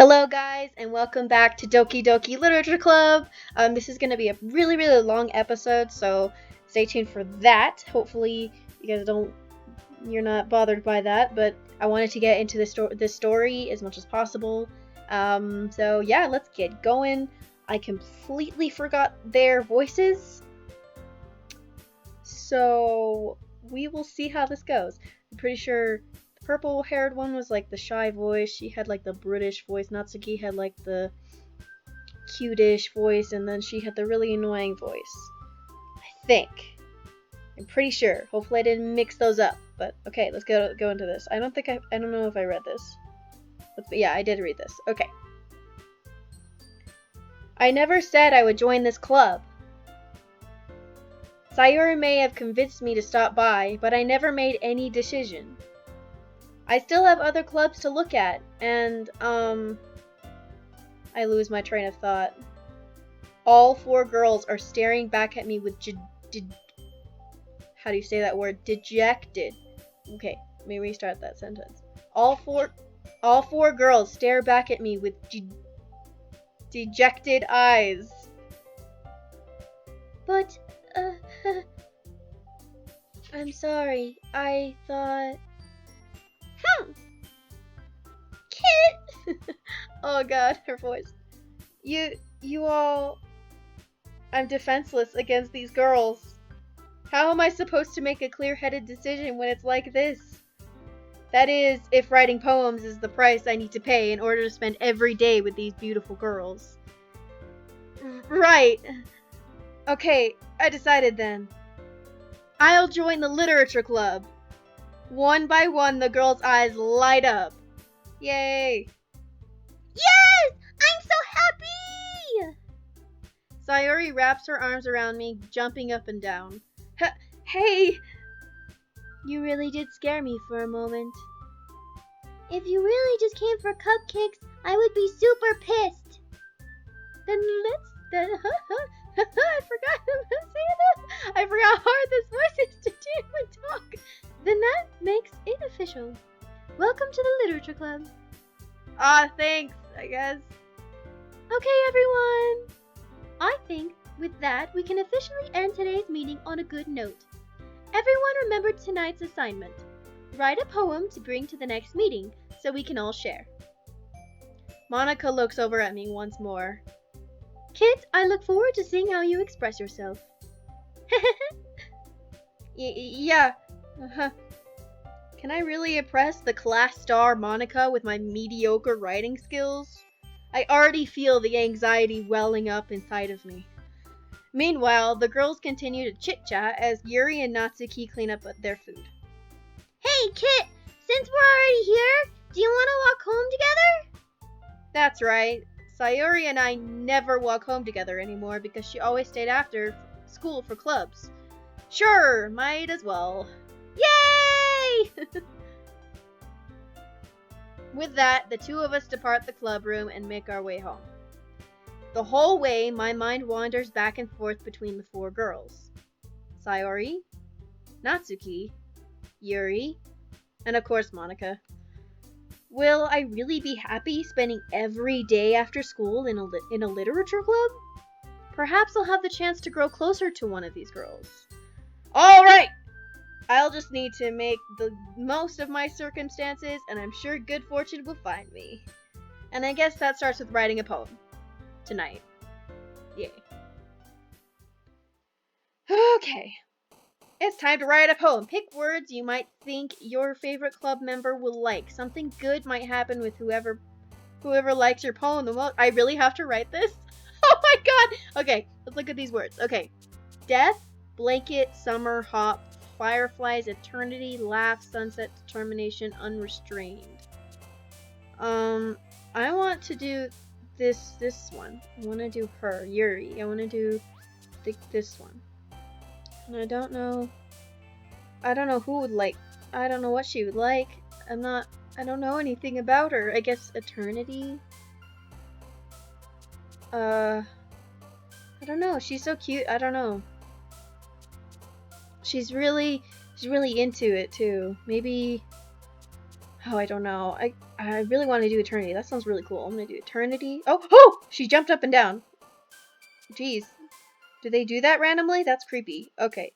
Hello guys and welcome back to Doki Doki Literature Club. This is going to be a really long episode, so stay tuned for that. Hopefully you guys you're not bothered by that, but I wanted to get into this story as much as possible. So yeah, let's get going. I completely forgot their voices, so we will see how this goes. I'm pretty sure purple-haired one was like the shy voice. She had like the British voice. Natsuki had like the cute-ish voice, and then she had the really annoying voice. I think. I'm pretty sure. Hopefully I didn't mix those up. But okay, let's go into this. I don't know if I read this. But yeah, I did read this. Okay. I never said I would join this club. Sayuri may have convinced me to stop by, but I never made any decision. I still have other clubs to look at, and, I lose my train of thought. All four girls are staring back at me with how do you say that word? Dejected. Okay, let me restart that sentence. All four girls stare back at me with dejected eyes. But, I'm sorry, I thought... Kit! Oh god, her voice. You all... I'm defenseless against these girls. How am I supposed to make a clear-headed decision when it's like this? That is, if writing poems is the price I need to pay in order to spend every day with these beautiful girls. Right. Okay, I decided then. I'll join the literature club. One by one, the girls' eyes light up. Yay! Yes! I'm so happy! Sayuri wraps her arms around me, jumping up and down. Hey! You really did scare me for a moment. If you really just came for cupcakes, I would be super pissed. I forgot to say that. I forgot how hard this voice is to do and talk. Then that makes it official. Welcome to the Literature Club. Thanks, I guess. Okay, everyone. I think with that, we can officially end today's meeting on a good note. Everyone remember tonight's assignment. Write a poem to bring to the next meeting so we can all share. Monica looks over at me once more. Kit, I look forward to seeing how you express yourself. Yeah. Can I really impress the class star Monica with my mediocre writing skills? I already feel the anxiety welling up inside of me. Meanwhile, the girls continue to chit-chat as Yuri and Natsuki clean up their food. Hey, Kit! Since we're already here, do you want to walk home together? That's right. Sayuri and I never walk home together anymore because she always stayed after school for clubs. Sure, might as well. Yay! With that, the two of us depart the club room and make our way home. The whole way, my mind wanders back and forth between the four girls. Sayuri, Natsuki, Yuri, and of course Monica. Will I really be happy spending every day after school in a literature club? Perhaps I'll have the chance to grow closer to one of these girls. Alright! I'll just need to make the most of my circumstances, and I'm sure good fortune will find me. And I guess that starts with writing a poem. Tonight. Yay. Okay. It's time to write a poem. Pick words you might think your favorite club member will like. Something good might happen with whoever likes your poem the most. I really have to write this? Oh my god! Okay, let's look at these words. Okay. Death, blanket, summer, hop, fireflies, eternity, laugh, sunset, determination, unrestrained. I want to do this one. I want to do her, Yuri. I want to do this one. And I don't know who would like, I don't know what she would like. I don't know anything about her. I guess eternity? I don't know. She's so cute. I don't know. She's really into it too. Maybe Oh, I don't know. I really want to do eternity. That sounds really cool. I'm gonna do eternity. Oh! She jumped up and down. Jeez. Do they do that randomly? That's creepy. Okay.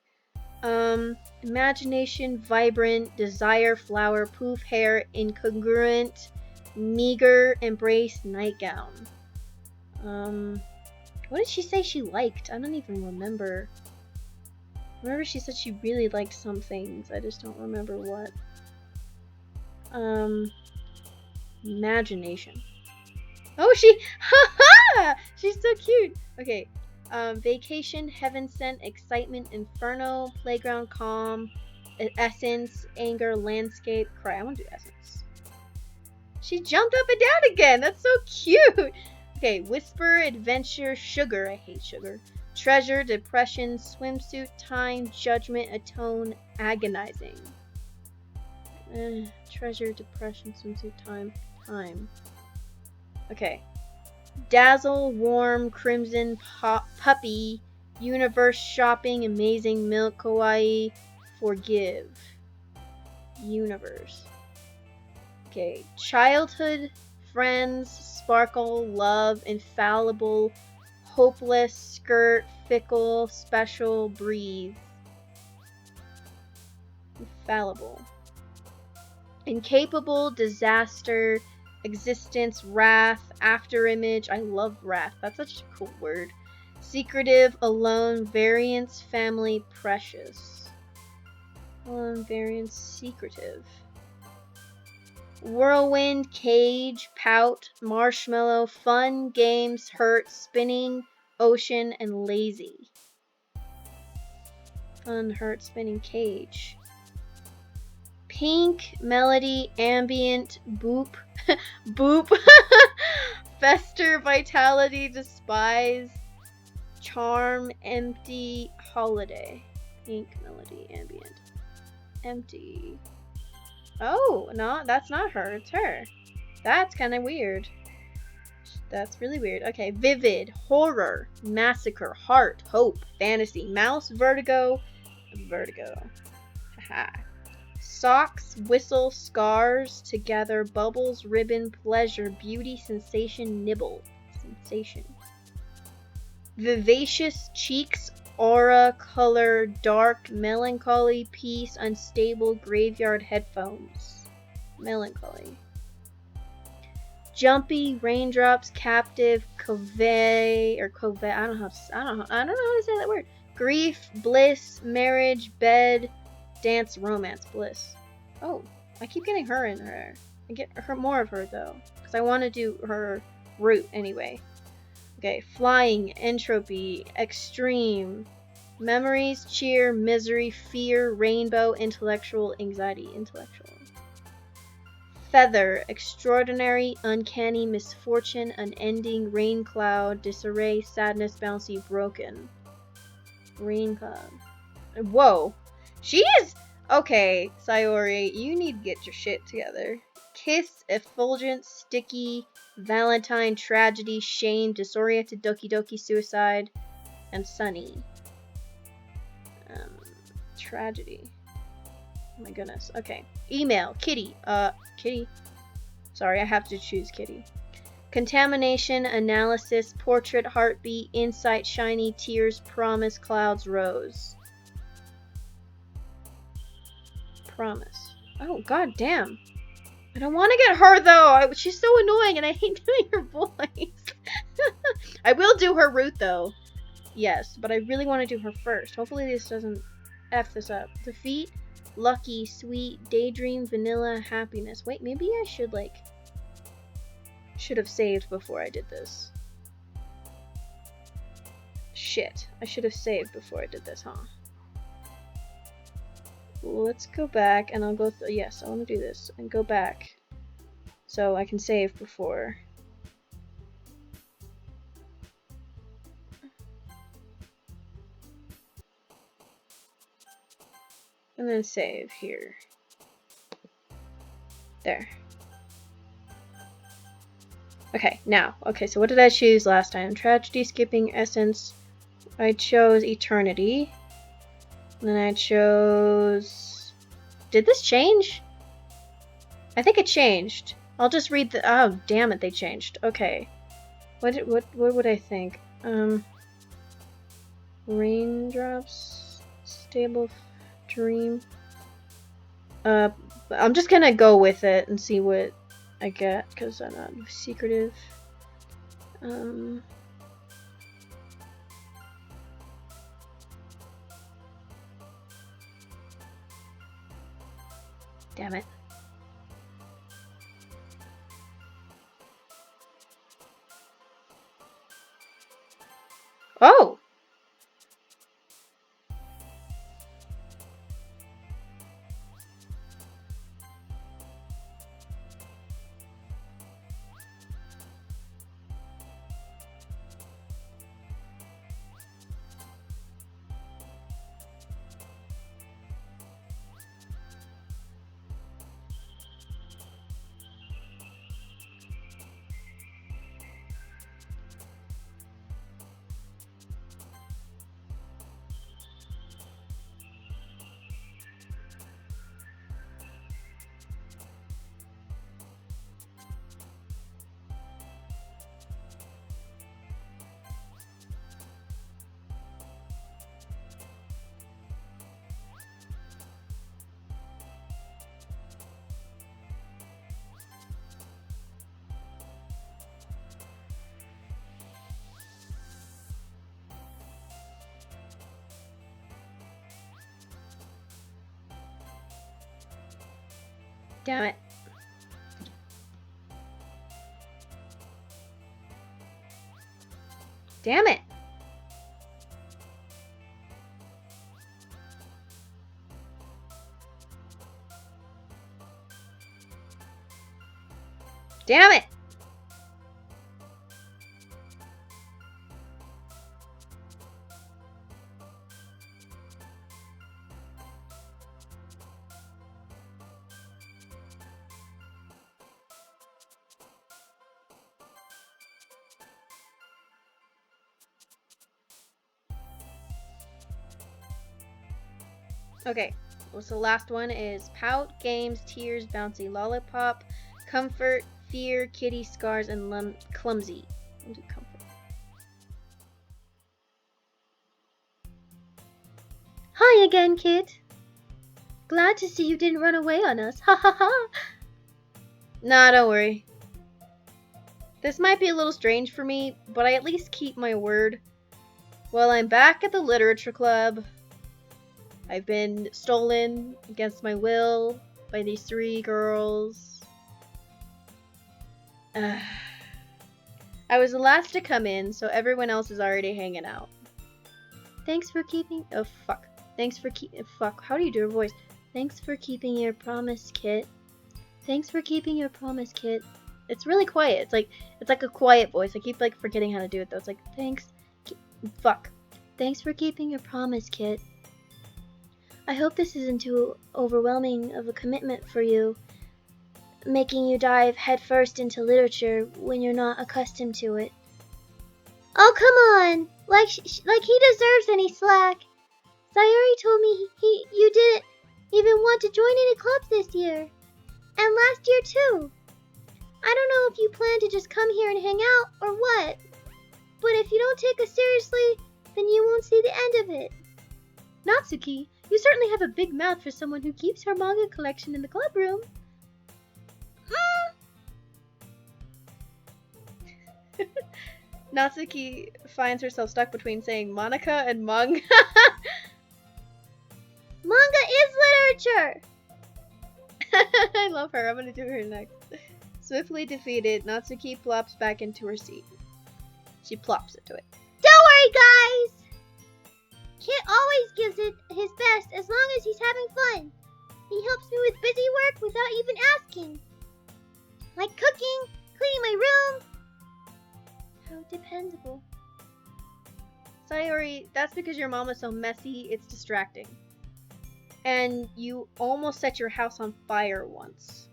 Imagination, vibrant, desire, flower, poof, hair, incongruent, meager, embrace, nightgown. What did she say she liked? I don't even remember. Remember she said she really liked some things. I just don't remember what. Imagination. Oh, haha! She's so cute. Okay. Vacation, heaven sent, excitement, inferno, playground, calm, essence, anger, landscape, cry. I want to do essence. She jumped up and down again. That's so cute. Okay, whisper, adventure, sugar. I hate sugar. Treasure, depression, swimsuit, time, judgment, atone, agonizing. Treasure, depression, swimsuit, time. Okay. Dazzle, warm, crimson, puppy, universe, shopping, amazing, milk, kawaii, forgive. Universe. Okay. Childhood, friends, sparkle, love, infallible, hopeless, skirt, fickle, special, breathe. Infallible. Incapable, disaster, existence, wrath, afterimage. I love wrath. That's such a cool word. Secretive, alone, variance, family, precious. Alone, variance, secretive. Whirlwind, cage, pout, marshmallow, fun, games, hurt, spinning, ocean, and lazy. Fun, hurt, spinning, cage. Pink, melody, ambient, boop, boop, fester, vitality, despise, charm, empty, holiday. Pink, melody, ambient, empty. Oh, no, that's not her, it's her. That's kind of weird. That's really weird. Okay, vivid, horror, massacre, heart, hope, fantasy, mouse, vertigo, haha. Socks, whistle, scars, together, bubbles, ribbon, pleasure, beauty, sensation, nibble. Sensation. Vivacious, cheeks, aura, color, dark, melancholy, peace, unstable, graveyard, headphones. Melancholy. Jumpy, raindrops, captive, cove, I don't know how to say that word. Grief, bliss, marriage, bed, dance, romance, bliss. Oh, I keep getting her in her. I get her more of her though, because I want to do her route anyway. Okay, flying, entropy, extreme, memories, cheer, misery, fear, rainbow, intellectual, anxiety, intellectual. Feather, extraordinary, uncanny, misfortune, unending, rain cloud, disarray, sadness, bouncy, broken. Rain cloud. Whoa. She is... Okay, Sayori, you need to get your shit together. Kiss, effulgent, sticky, Valentine, tragedy, shame, disoriented, Doki Doki, suicide, and Sunny. Tragedy. Oh my goodness. Okay. Email. Kitty. Kitty. Sorry, I have to choose Kitty. Contamination, analysis, portrait, heartbeat, insight, shiny, tears, promise, clouds, rose. Promise. Oh, god damn. I don't want to get her, though. She's so annoying, and I hate doing her voice. I will do her route, though. Yes, but I really want to do her first. Hopefully this doesn't F this up. Defeat, lucky, sweet, daydream, vanilla, happiness. Wait, maybe I should, should have saved before I did this. Shit. I should have saved before I did this, huh? Let's go back, and I'll go through. Yes, I want to do this and go back so I can save before. And then save here. There. Okay, now. Okay, so what did I choose last time? Tragedy, skipping, essence. I chose eternity. And then I chose... Did this change? I think it changed. I'll just read the. Oh, damn it! They changed. Okay. What would I think? Raindrops, stable dream. I'm just gonna go with it and see what I get because I'm not secretive. Damn it. Oh! Damn it. Damn it. Damn it. Okay, so the last one is pout, games, tears, bouncy lollipop, comfort, fear, kitty, scars, and clumsy. I'll do comfort. Hi again, kid. Glad to see you didn't run away on us. Ha ha ha. Nah, don't worry. This might be a little strange for me, but I at least keep my word. Well, I'm back at the literature club. I've been stolen against my will by these 3 girls. I was the last to come in, so everyone else is already hanging out. Thanks for keeping. Oh fuck. Thanks for fuck. How do you do a voice? Thanks for keeping your promise, Kit. Thanks for keeping your promise, Kit. It's really quiet. It's like a quiet voice. I keep like forgetting how to do it though. It's like thanks. Fuck. Thanks for keeping your promise, Kit. I hope this isn't too overwhelming of a commitment for you, making you dive headfirst into literature when you're not accustomed to it. Oh, come on! Like he deserves any slack. Sayori told me you didn't even want to join any clubs this year. And last year, too. I don't know if you plan to just come here and hang out or what, but if you don't take us seriously, then you won't see the end of it. Natsuki, you certainly have a big mouth for someone who keeps her manga collection in the club room. Natsuki finds herself stuck between saying Monica and manga. Manga is literature! I love her. I'm gonna do her next. Swiftly defeated, Natsuki plops back into her seat. She plops into it. Don't worry, guys! Kit always gives it his best as long as he's having fun. He helps me with busy work without even asking. Like cooking, cleaning my room. How dependable. Sayori, that's because your mom is so messy, it's distracting. And you almost set your house on fire once.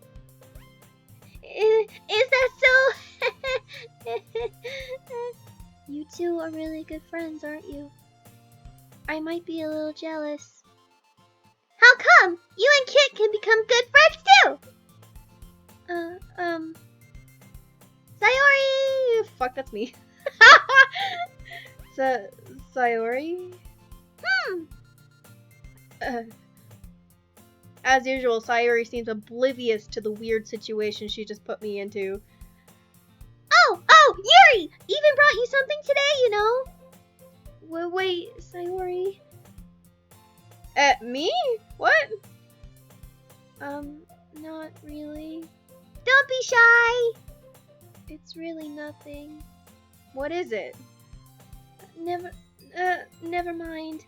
Is that so? You two are really good friends, aren't you? I might be a little jealous. How come? You and Kit can become good friends too! Sayori! Fuck, that's me. Sayori? Hmm. Uh, as usual, Sayori seems oblivious to the weird situation she just put me into. Oh, Yuri! Even brought you something today, you know. Wait, Sayori? Me? What? Not really. Don't be shy. It's really nothing. What is it? Never mind.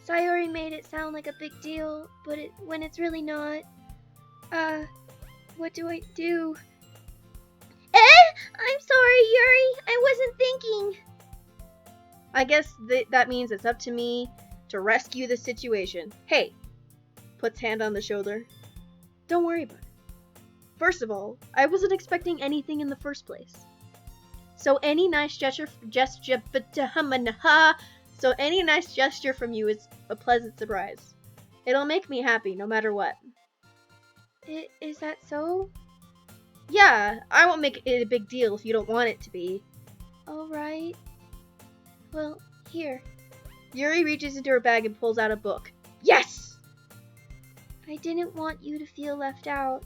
Sayori made it sound like a big deal, but when it's really not. What do I do? I'm sorry, Yuri. I wasn't thinking. I guess that means it's up to me to rescue the situation. Hey, puts hand on the shoulder. Don't worry about it. First of all, I wasn't expecting anything in the first place. So any nice gesture from you is a pleasant surprise. It'll make me happy no matter what. Is that so? Yeah, I won't make it a big deal if you don't want it to be. Alright. Well, here. Yuri reaches into her bag and pulls out a book. Yes! I didn't want you to feel left out,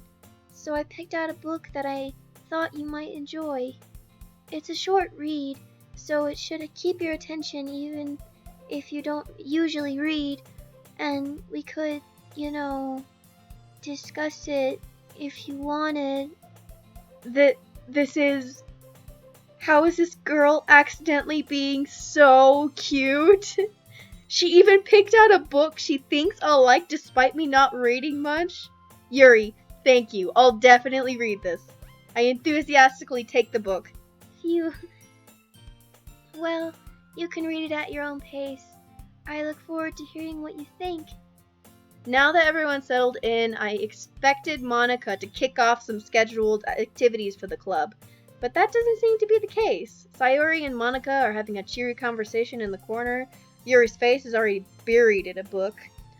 so I picked out a book that I thought you might enjoy. It's a short read, so it should keep your attention even if you don't usually read, and we could, discuss it if you wanted. This is... How is this girl accidentally being so cute? She even picked out a book she thinks I'll like despite me not reading much. Yuri, thank you. I'll definitely read this. I enthusiastically take the book. Phew. Well, you can read it at your own pace. I look forward to hearing what you think. Now that everyone's settled in, I expected Monica to kick off some scheduled activities for the club. But that doesn't seem to be the case. Sayori and Monica are having a cheery conversation in the corner. Yuri's face is already buried in a book.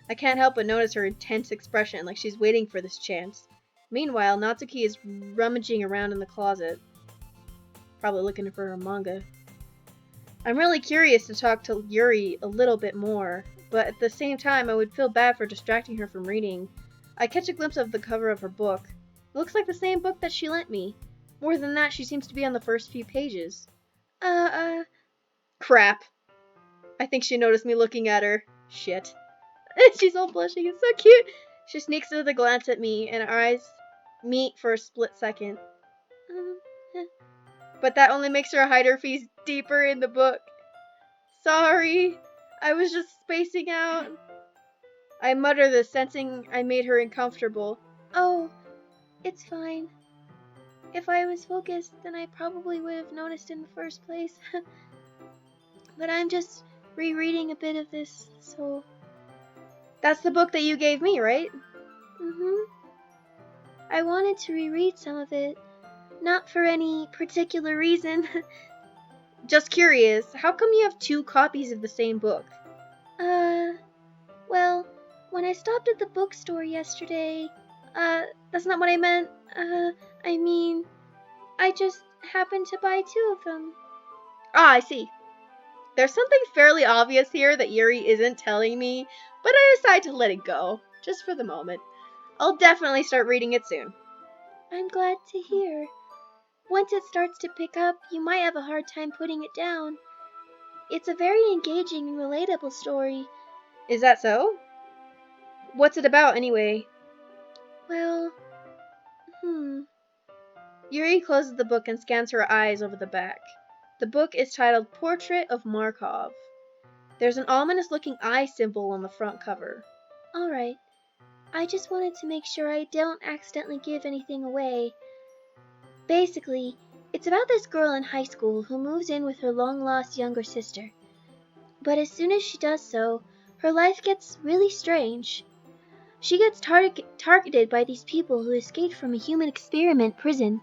I can't help but notice her intense expression, like she's waiting for this chance. Meanwhile, Natsuki is rummaging around in the closet. Probably looking for her manga. I'm really curious to talk to Yuri a little bit more, but at the same time I would feel bad for distracting her from reading. I catch a glimpse of the cover of her book. It looks like the same book that she lent me. More than that, she seems to be on the first few pages. Crap. I think she noticed me looking at her. Shit. She's all blushing. It's so cute. She sneaks another glance at me, and our eyes meet for a split second. But that only makes her hide her face deeper in the book. Sorry. I was just spacing out. I mutter this, sensing I made her uncomfortable. Oh, it's fine. If I was focused, then I probably would have noticed in the first place. But I'm just rereading a bit of this, so... That's the book that you gave me, right? Mm-hmm. I wanted to reread some of it. Not for any particular reason. Just curious, how come you have 2 copies of the same book? Well, when I stopped at the bookstore yesterday... that's not what I meant. I mean... I just happened to buy 2 of them. Ah, I see. There's something fairly obvious here that Yuri isn't telling me, but I decide to let it go, just for the moment. I'll definitely start reading it soon. I'm glad to hear. Once it starts to pick up, you might have a hard time putting it down. It's a very engaging and relatable story. Is that so? What's it about, anyway? Well, Yuri closes the book and scans her eyes over the back. The book is titled Portrait of Markov. There's an ominous-looking eye symbol on the front cover. Alright. I just wanted to make sure I don't accidentally give anything away. Basically, it's about this girl in high school who moves in with her long-lost younger sister. But as soon as she does so, her life gets really strange. She gets targeted by these people who escaped from a human experiment prison.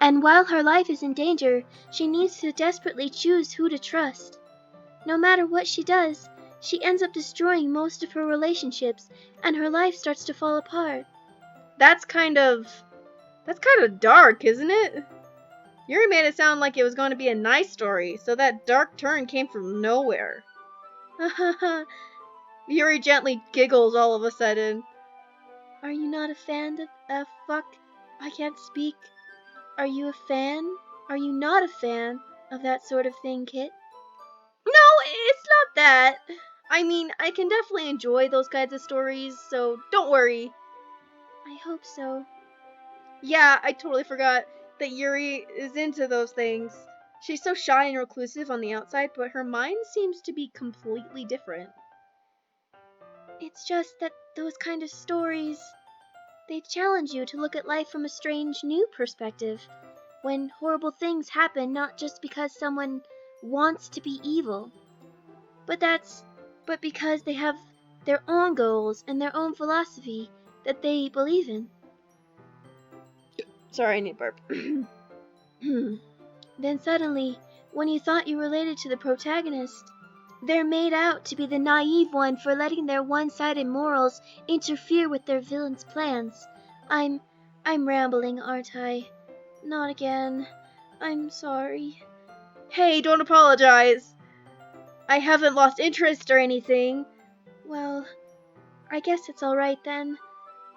And while her life is in danger, she needs to desperately choose who to trust. No matter what she does, she ends up destroying most of her relationships, and her life starts to fall apart. That's kind of That's kind of dark, isn't it? Yuri made it sound like it was going to be a nice story, so that dark turn came from nowhere. Yuri gently giggles all of a sudden. Are you not a fan of, fuck, I can't speak. Are you a fan? Are you not a fan of that sort of thing, Kit? No, it's not that. I mean, I can definitely enjoy those kinds of stories, so don't worry. I hope so. Yeah, I totally forgot that Yuri is into those things. She's so shy and reclusive on the outside, but her mind seems to be completely different. It's just that those kind of stories, they challenge you to look at life from a strange new perspective, when horrible things happen not just because someone wants to be evil, but because they have their own goals and their own philosophy that they believe in. Sorry, I need burp. Then suddenly, when you thought you related to the protagonist, they're made out to be the naive one for letting their one-sided morals interfere with their villain's plans. I'm rambling, aren't I? Not again. I'm sorry. Hey, don't apologize. I haven't lost interest or anything. Well, I guess it's alright then.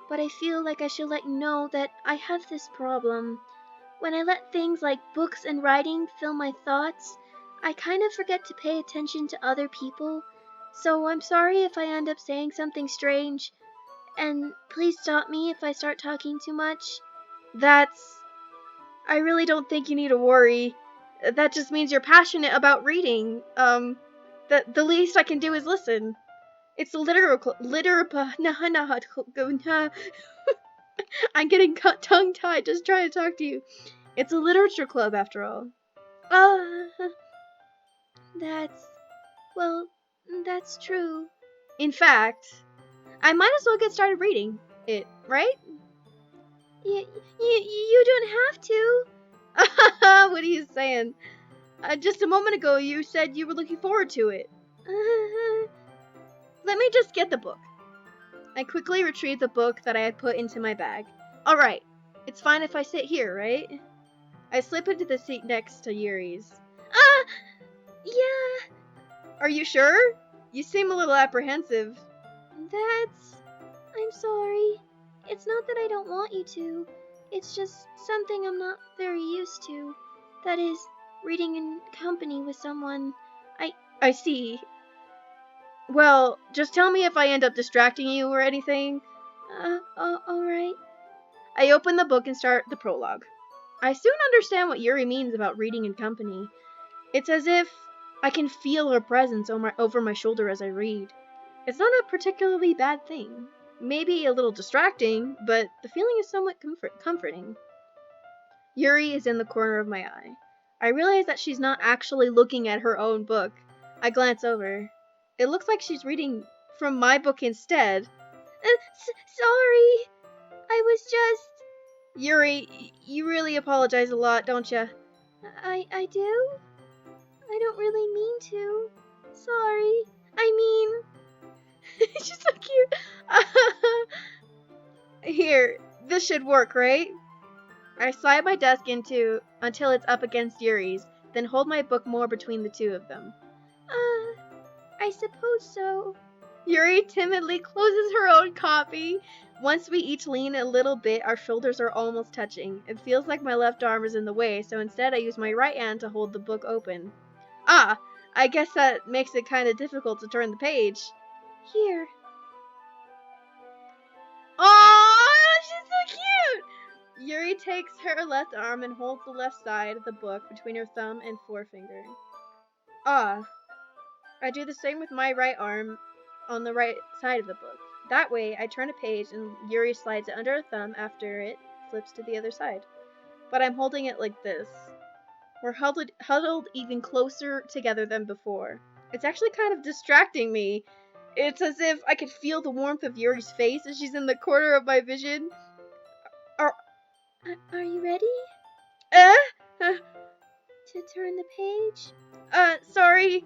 But I feel like I should let you know that I have this problem. When I let things like books and writing fill my thoughts, I kind of forget to pay attention to other people. So I'm sorry if I end up saying something strange. And please stop me if I start talking too much. I really don't think you need to worry. That just means you're passionate about reading. The least I can do is listen. It's a I'm getting tongue-tied just trying to talk to you. It's a literature club, after all. That's... well, that's true. In fact, I might as well get started reading it, right? You don't have to. What are you saying? Just a moment ago, you said you were looking forward to it. Let me just get the book. I quickly retrieved the book that I had put into my bag. Alright, it's fine if I sit here, right? I slip into the seat next to Yuri's. Yeah. Are you sure? You seem a little apprehensive. I'm sorry. It's not that I don't want you to. It's just something I'm not very used to. That is, reading in company with someone. I see. Well, just tell me if I end up distracting you or anything. Alright. I open the book and start the prologue. I soon understand what Yuri means about reading in company. It's as if I can feel her presence over my shoulder as I read. It's not a particularly bad thing. Maybe a little distracting, but the feeling is somewhat comforting. Yuri is in the corner of my eye. I realize that she's not actually looking at her own book. I glance over. It looks like she's reading from my book instead. Sorry. I was just... Yuri, you really apologize a lot, don't you? I do? I don't really mean to. Sorry. I mean... She's so cute. Here, this should work, right? I slide my desk until it's up against Yuri's, then hold my book more between the two of them. I suppose so. Yuri timidly closes her own copy. Once we each lean a little bit, our shoulders are almost touching. It feels like my left arm is in the way, so instead I use my right hand to hold the book open. I guess that makes it kind of difficult to turn the page. Here. Oh, she's so cute! Yuri takes her left arm and holds the left side of the book between her thumb and forefinger. I do the same with my right arm on the right side of the book. That way, I turn a page and Yuri slides it under her thumb after it flips to the other side. But I'm holding it like this. We're huddled even closer together than before. It's actually kind of distracting me. It's as if I could feel the warmth of Yuri's face as she's in the corner of my vision. Are you ready? To turn the page? Sorry.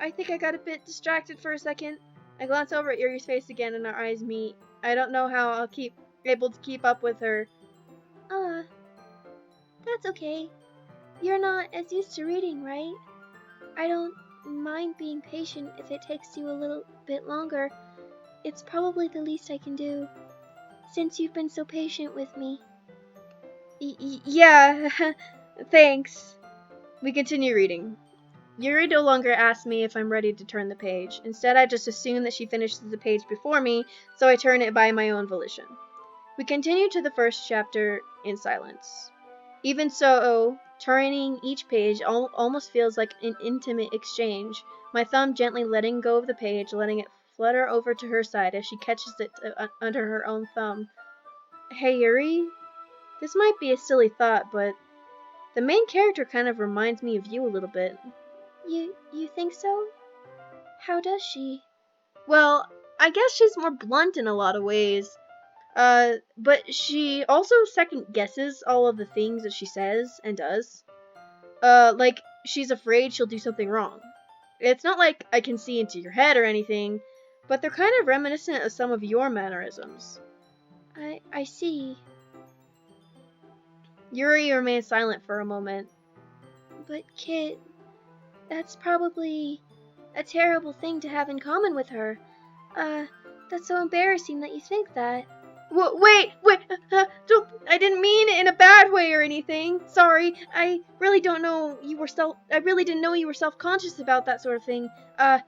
I think I got a bit distracted for a second. I glance over at Yuri's face again and our eyes meet. I don't know how I'll able to keep up with her. Uh, that's okay. You're not as used to reading, right? I don't mind being patient if it takes you a little bit longer. It's probably the least I can do, since you've been so patient with me. Yeah, thanks. We continue reading. Yuri no longer asks me if I'm ready to turn the page. Instead, I just assume that she finishes the page before me, so I turn it by my own volition. We continue to the first chapter in silence. Even so, turning each page almost feels like an intimate exchange, my thumb gently letting go of the page, letting it flutter over to her side as she catches it under her own thumb. Hey Yuri, this might be a silly thought, but the main character kind of reminds me of you a little bit. You think so? How does she? Well, I guess she's more blunt in a lot of ways. But she also second guesses all of the things that she says and does. Like she's afraid she'll do something wrong. It's not like I can see into your head or anything, but they're kind of reminiscent of some of your mannerisms. I see. Yuri remains silent for a moment. But Kit, that's probably a terrible thing to have in common with her. That's so embarrassing that you think that. Wait, don't, I didn't mean it in a bad way or anything. Sorry, I really don't know you were I really didn't know you were self-conscious about that sort of thing. Mm,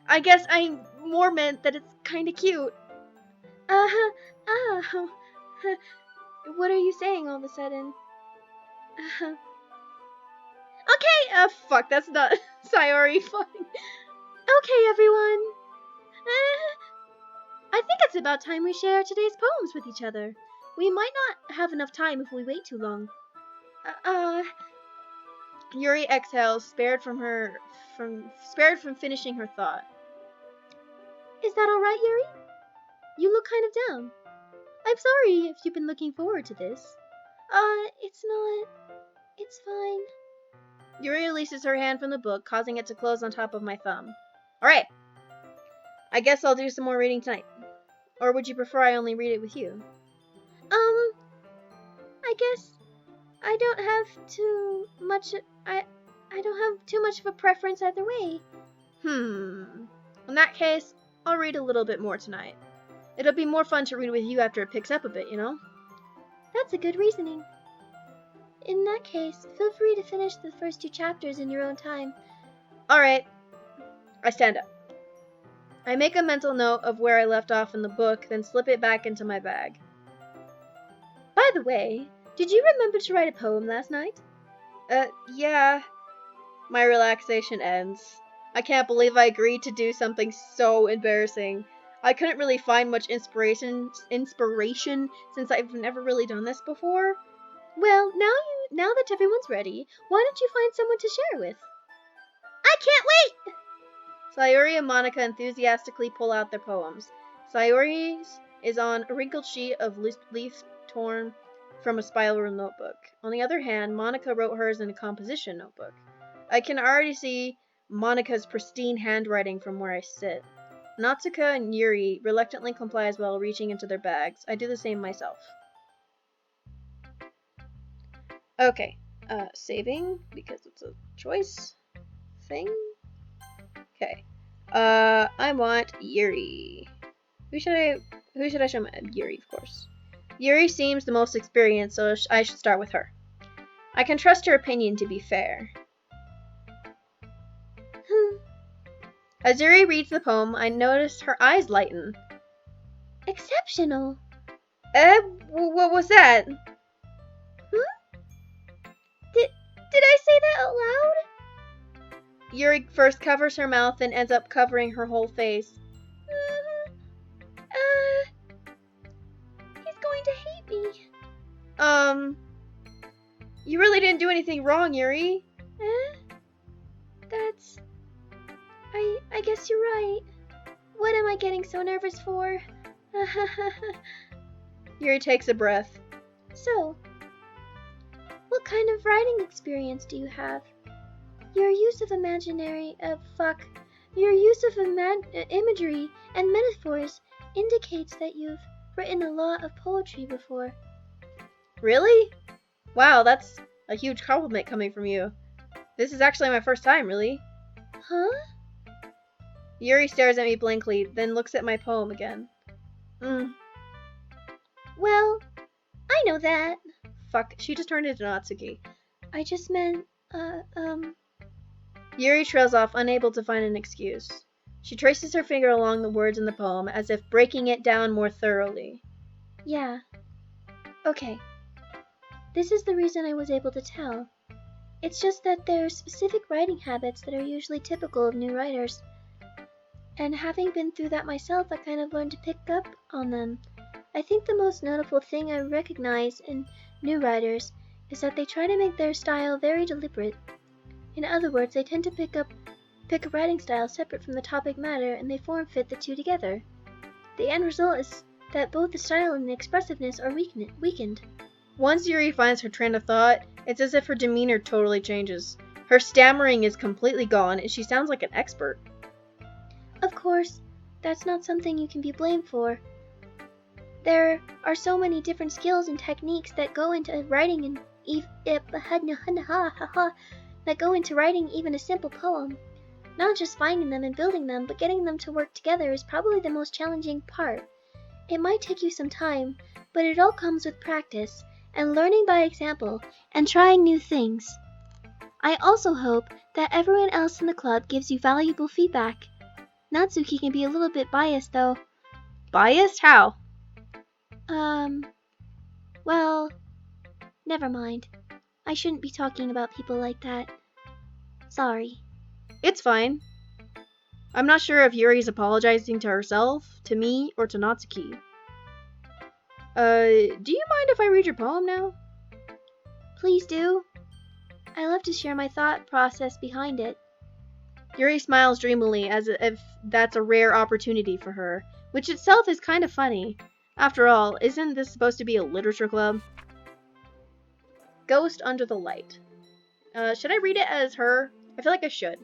I guess I more meant that it's kind of cute. oh. What are you saying all of a sudden? Okay, fuck, that's not Sayori. Fuck. Okay, everyone. I think it's about time we share today's poems with each other. We might not have enough time if we wait too long. Yuri exhales, spared from finishing her thought. Is that alright, Yuri? You look kind of down. I'm sorry if you've been looking forward to this. It's not. It's fine. Yuri releases her hand from the book, causing it to close on top of my thumb. Alright. I guess I'll do some more reading tonight. Or would you prefer I only read it with you? I guess I don't have too much. I don't have too much of a preference either way. In that case, I'll read a little bit more tonight. It'll be more fun to read with you after it picks up a bit, you know? That's a good reasoning. In that case, feel free to finish the first 2 chapters in your own time. Alright. I stand up. I make a mental note of where I left off in the book, then slip it back into my bag. By the way, did you remember to write a poem last night? Yeah. My relaxation ends. I can't believe I agreed to do something so embarrassing. I couldn't really find much inspiration since I've never really done this before. Well, now that everyone's ready, why don't you find someone to share with? I can't wait! Sayori and Monica enthusiastically pull out their poems. Sayori's is on a wrinkled sheet of leaf torn from a spiral notebook. On the other hand, Monica wrote hers in a composition notebook. I can already see Monica's pristine handwriting from where I sit. Natsuka and Yuri reluctantly complies while reaching into their bags. I do the same myself. Okay, saving, because it's a choice thing. Okay. I want Yuri. Who should I show my Yuri, of course. Yuri seems the most experienced, so I should start with her. I can trust her opinion to be fair. As Yuri reads the poem, I notice her eyes lighten. Exceptional. What was that? Did I say that out loud? Yuri first covers her mouth, then ends up covering her whole face. He's going to hate me. You really didn't do anything wrong, Yuri. That's... I guess you're right. What am I getting so nervous for? Yuri takes a breath. So, what kind of writing experience do you have? Your use of imagery and metaphors indicates that you've written a lot of poetry before. Really? Wow, that's a huge compliment coming from you. This is actually my first time, really. Huh? Yuri stares at me blankly, then looks at my poem again. Well, I know that. Fuck, she just turned into Natsuki. I just meant, Yuri trails off, unable to find an excuse. She traces her finger along the words in the poem, as if breaking it down more thoroughly. Yeah. Okay. This is the reason I was able to tell. It's just that there are specific writing habits that are usually typical of new writers. And having been through that myself, I kind of learned to pick up on them. I think the most notable thing I recognize in new writers is that they try to make their style very deliberate. In other words, they tend to pick a writing style separate from the topic matter, and they form fit the two together. The end result is that both the style and the expressiveness are weakened. Once Yuri finds her train of thought, it's as if her demeanor totally changes. Her stammering is completely gone, and she sounds like an expert. Of course, that's not something you can be blamed for. There are so many different skills and techniques that go into writing even a simple poem. Not just finding them and building them, but getting them to work together is probably the most challenging part. It might take you some time, but it all comes with practice and learning by example and trying new things. I also hope that everyone else in the club gives you valuable feedback. Natsuki can be a little bit biased though. Biased? How? Well, never mind. I shouldn't be talking about people like that. Sorry. It's fine. I'm not sure if Yuri's apologizing to herself, to me, or to Natsuki. Do you mind if I read your poem now? Please do. I love to share my thought process behind it. Yuri smiles dreamily as if that's a rare opportunity for her, which itself is kind of funny. After all, isn't this supposed to be a literature club? Ghost Under the Light. Should I read it as her? I feel like I should.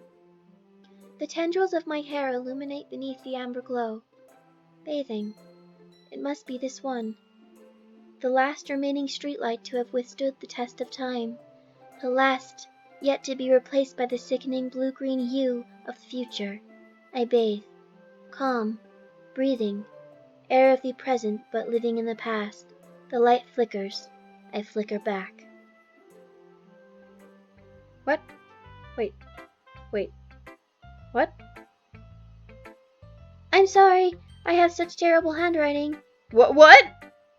The tendrils of my hair illuminate beneath the amber glow. Bathing. It must be this one. The last remaining streetlight to have withstood the test of time. The last yet to be replaced by the sickening blue-green hue of the future. I bathe. Calm. Breathing. Air of the present but living in the past. The light flickers. I flicker back. What? Wait. What? I'm sorry. I have such terrible handwriting. What?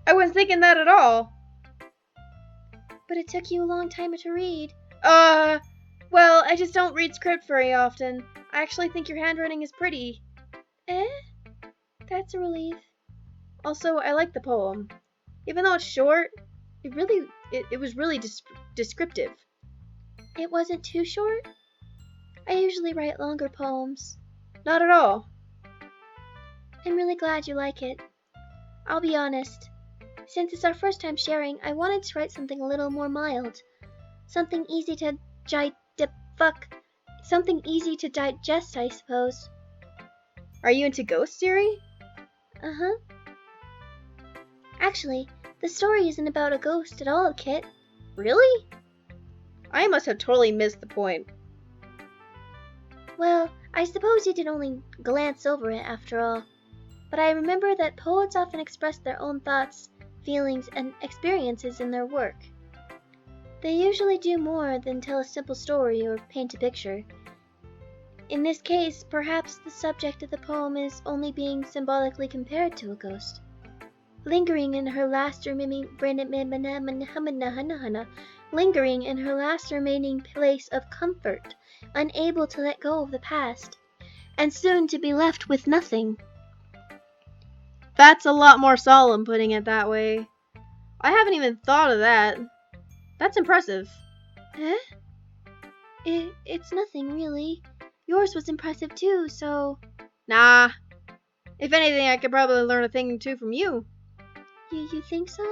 I wasn't thinking that at all. But it took you a long time to read. Well, I just don't read script very often. I actually think your handwriting is pretty. Eh? That's a relief. Also, I like the poem. Even though it's short, it was really descriptive. It wasn't too short? I usually write longer poems. Not at all. I'm really glad you like it. I'll be honest. Since it's our first time sharing, I wanted to write something a little more mild. Something easy to digest, I suppose. Are you into ghosts, Yuri? Uh-huh. Actually, the story isn't about a ghost at all, Kit. Really? I must have totally missed the point. Well, I suppose you did only glance over it after all. But I remember that poets often express their own thoughts, feelings, and experiences in their work. They usually do more than tell a simple story or paint a picture. In this case, perhaps the subject of the poem is only being symbolically compared to a ghost. Lingering in her last remaining place of comfort, unable to let go of the past, and soon to be left with nothing. That's a lot more solemn, putting it that way. I haven't even thought of that. That's impressive. Eh? It's nothing, really. Yours was impressive too, so... Nah. If anything, I could probably learn a thing or two from you. You think so?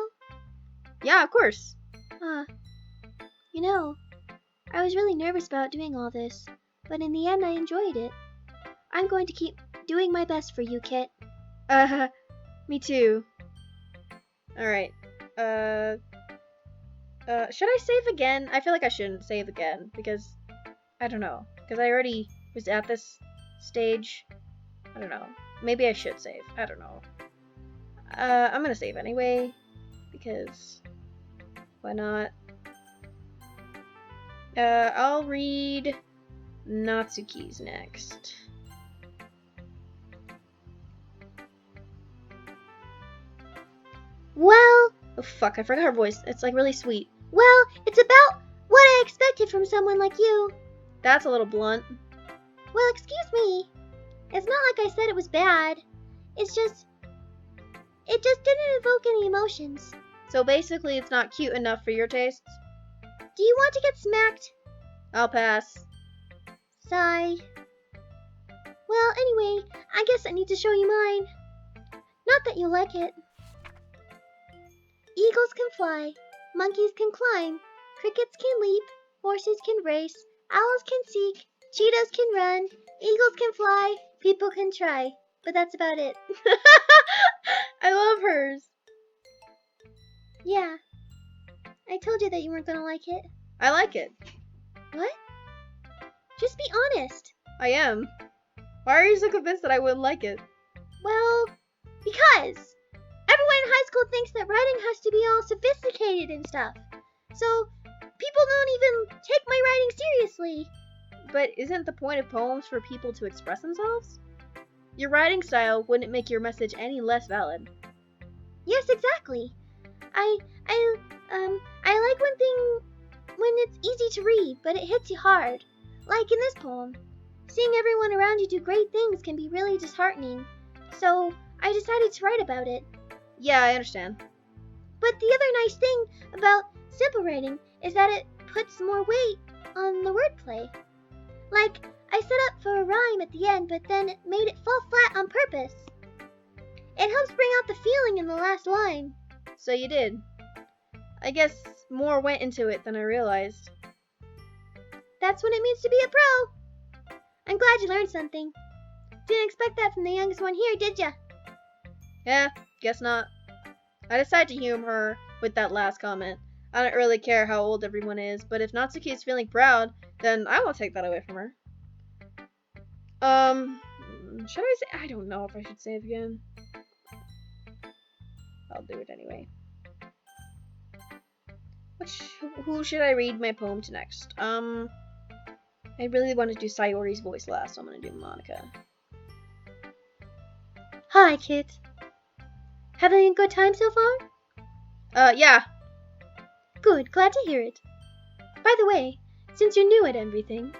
Yeah, of course. You know, I was really nervous about doing all this, but in the end I enjoyed it. I'm going to keep doing my best for you, Kit. Me too. Alright. Should I save again? I feel like I shouldn't save again, because, I don't know. Because I already was at this stage. I don't know. Maybe I should save. I don't know. I'm gonna save anyway, because why not? I'll read Natsuki's next. Well, Oh fuck, I forgot her voice. It's like really sweet. well, it's about what I expected from someone like you. That's a little blunt. Well, excuse me. It's not like I said it was bad. It just didn't evoke any emotions. So basically, it's not cute enough for your tastes? Do you want to get smacked? I'll pass. Sigh. Well, anyway, I guess I need to show you mine. Not that you'll like it. Eagles can fly, monkeys can climb, crickets can leap, horses can race, owls can seek, cheetahs can run, eagles can fly, people can try. But that's about it. I love hers. Yeah. I told you that you weren't gonna like it. I like it. What? Just be honest. I am. Why are you so convinced that I wouldn't like it? Well, because everyone in high school thinks that writing has to be all sophisticated and stuff. So people don't even take my writing seriously. But isn't the point of poems for people to express themselves? Your writing style wouldn't make your message any less valid. Yes, exactly. I like when it's easy to read, but it hits you hard. Like in this poem. Seeing everyone around you do great things can be really disheartening. So I decided to write about it. Yeah, I understand. But the other nice thing about simple writing is that it puts more weight on the wordplay. Like, I set up for a rhyme at the end, but then it made it fall flat on purpose. It helps bring out the feeling in the last line. So you did. I guess more went into it than I realized. That's what it means to be a pro. I'm glad you learned something. Didn't expect that from the youngest one here, did ya? Yeah, guess not. I decided to humor her with that last comment. I don't really care how old everyone is, but if Natsuki is feeling proud, then I won't take that away from her. Should I say? I don't know if I should save again. I'll do it anyway. Who should I read my poem to next? I really want to do Sayori's voice last, so I'm gonna do Monica. Hi, Kit. Having a good time so far? Yeah. Good, glad to hear it. By the way, since you're new at everything,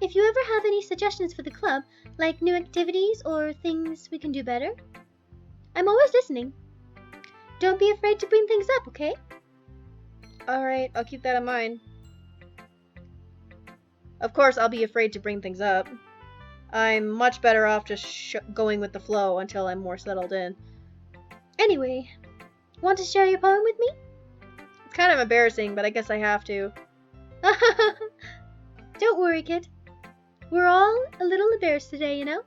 if you ever have any suggestions for the club, like new activities or things we can do better, I'm always listening. Don't be afraid to bring things up, okay? Alright, I'll keep that in mind. Of course, I'll be afraid to bring things up. I'm much better off just going with the flow until I'm more settled in. Anyway, want to share your poem with me? It's kind of embarrassing, but I guess I have to. Don't worry, kid. We're all a little embarrassed today, you know?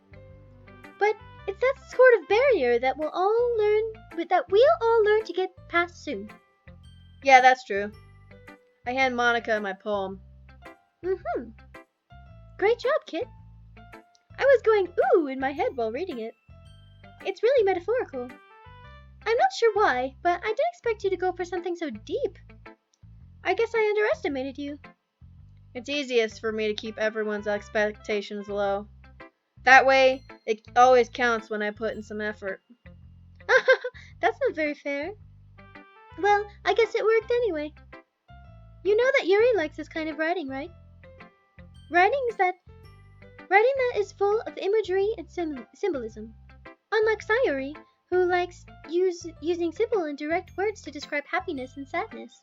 But it's that sort of barrier that we'll all learn to get past soon. Yeah, that's true. I hand Monica my poem. Great job, kid. I was going ooh in my head while reading it. It's really metaphorical. I'm not sure why, but I didn't expect you to go for something so deep. I guess I underestimated you. It's easiest for me to keep everyone's expectations low. That way, it always counts when I put in some effort. That's not very fair. Well, I guess it worked anyway. You know that Yuri likes this kind of writing, right? Writing that is full of imagery and symbolism. Unlike Sayori, who likes using simple and direct words to describe happiness and sadness.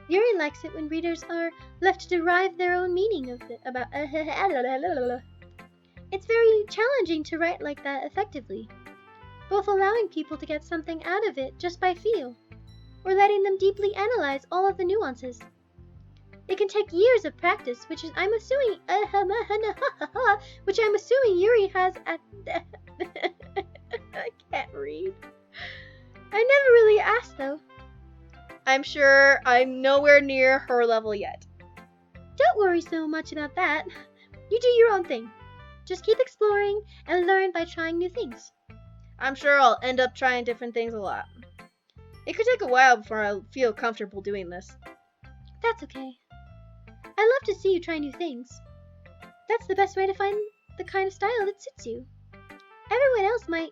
Yuri likes it when readers are left to derive their own meaning of it about. It's very challenging to write like that effectively, both allowing people to get something out of it just by feel, or letting them deeply analyze all of the nuances. It can take years of practice, which I'm assuming Yuri has at. I can't read. I never really asked, though. I'm sure I'm nowhere near her level yet. Don't worry so much about that. You do your own thing. Just keep exploring and learn by trying new things. I'm sure I'll end up trying different things a lot. It could take a while before I feel comfortable doing this. That's okay. I love to see you try new things. That's the best way to find the kind of style that suits you. Everyone else might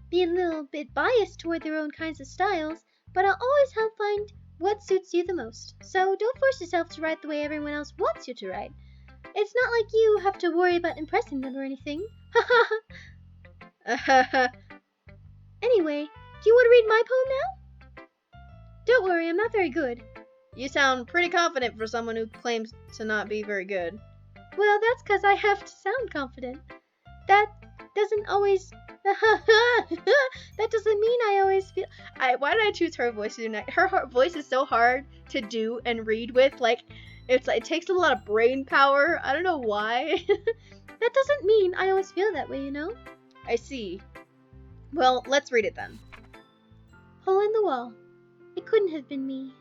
be a little bit biased toward their own kinds of styles, but I'll always help find what suits you the most. So don't force yourself to write the way everyone else wants you to write. It's not like you have to worry about impressing them or anything. Anyway, do you want to read my poem now? Don't worry, I'm not very good. You sound pretty confident for someone who claims to not be very good. Well, that's because I have to sound confident. That doesn't always... that doesn't mean I always feel... Why did I choose her voice to do next? Her voice is so hard to do and read with. It takes a lot of brain power. I don't know why. That doesn't mean I always feel that way, you know? I see. Well, let's read it then. Hole in the wall. It couldn't have been me.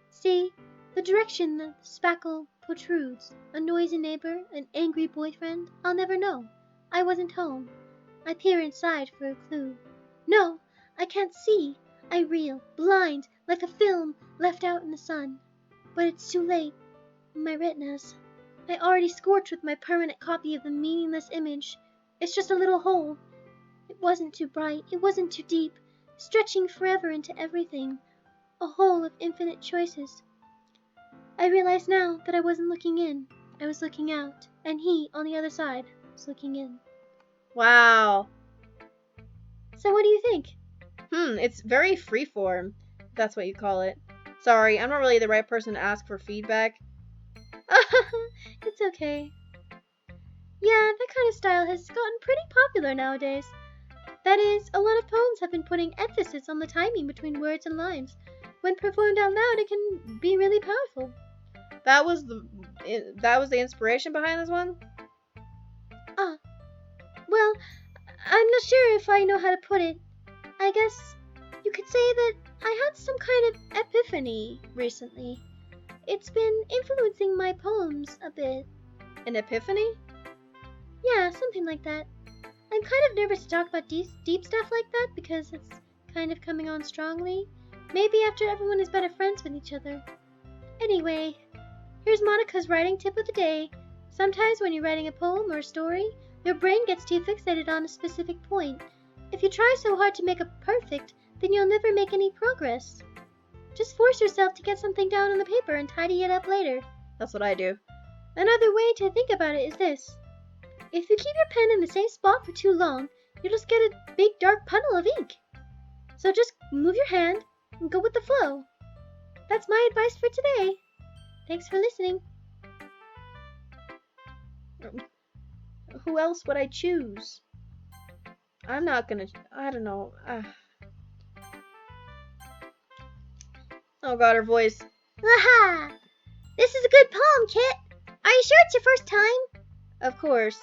See, the direction the spackle protrudes. A noisy neighbor, an angry boyfriend. I'll never know. I wasn't home. I peer inside for a clue. No, I can't see. I reel, blind, like a film left out in the sun. But it's too late. My retinas. I already scorched with my permanent copy of the meaningless image. It's just a little hole. It wasn't too bright. It wasn't too deep. Stretching forever into everything. A hole of infinite choices. I realize now that I wasn't looking in. I was looking out. And he, on the other side, was looking in. Wow. So what do you think? It's very freeform, if that's what you call it. Sorry, I'm not really the right person to ask for feedback. It's okay. Yeah, that kind of style has gotten pretty popular nowadays. That is, a lot of poems have been putting emphasis on the timing between words and lines. When performed out loud, it can be really powerful. That was the inspiration behind this one? Well, I'm not sure if I know how to put it. I guess you could say that I had some kind of epiphany recently. It's been influencing my poems a bit. An epiphany? Yeah, something like that. I'm kind of nervous to talk about deep stuff like that because it's kind of coming on strongly. Maybe after everyone is better friends with each other. Anyway, here's Monica's writing tip of the day. Sometimes when you're writing a poem or a story, your brain gets too fixated on a specific point. If you try so hard to make it perfect, then you'll never make any progress. Just force yourself to get something down on the paper and tidy it up later. That's what I do. Another way to think about it is this. If you keep your pen in the same spot for too long, you'll just get a big dark puddle of ink. So just move your hand and go with the flow. That's my advice for today. Thanks for listening. Who else would I choose? I don't know. Oh god, her voice. Aha! This is a good poem, Kit. Are you sure it's your first time? Of course.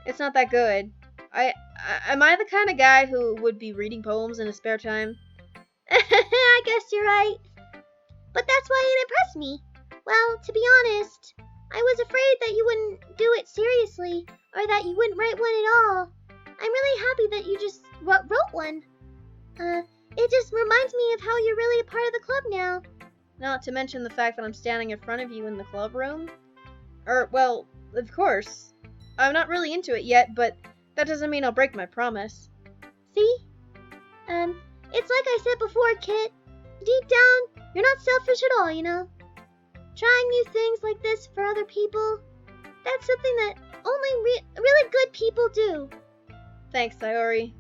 It's not that good. Am I the kind of guy who would be reading poems in his spare time? I guess you're right. But that's why it impressed me. Well, to be honest, I was afraid that you wouldn't do it seriously, or that you wouldn't write one at all. I'm really happy that you just wrote one. It just reminds me of how you're really a part of the club now. Not to mention the fact that I'm standing in front of you in the club room. Well, of course. I'm not really into it yet, but that doesn't mean I'll break my promise. See? It's like I said before, Kit. Deep down, you're not selfish at all, you know? Trying new things like this for other people, that's something that only really good people do. Thanks, Sayori.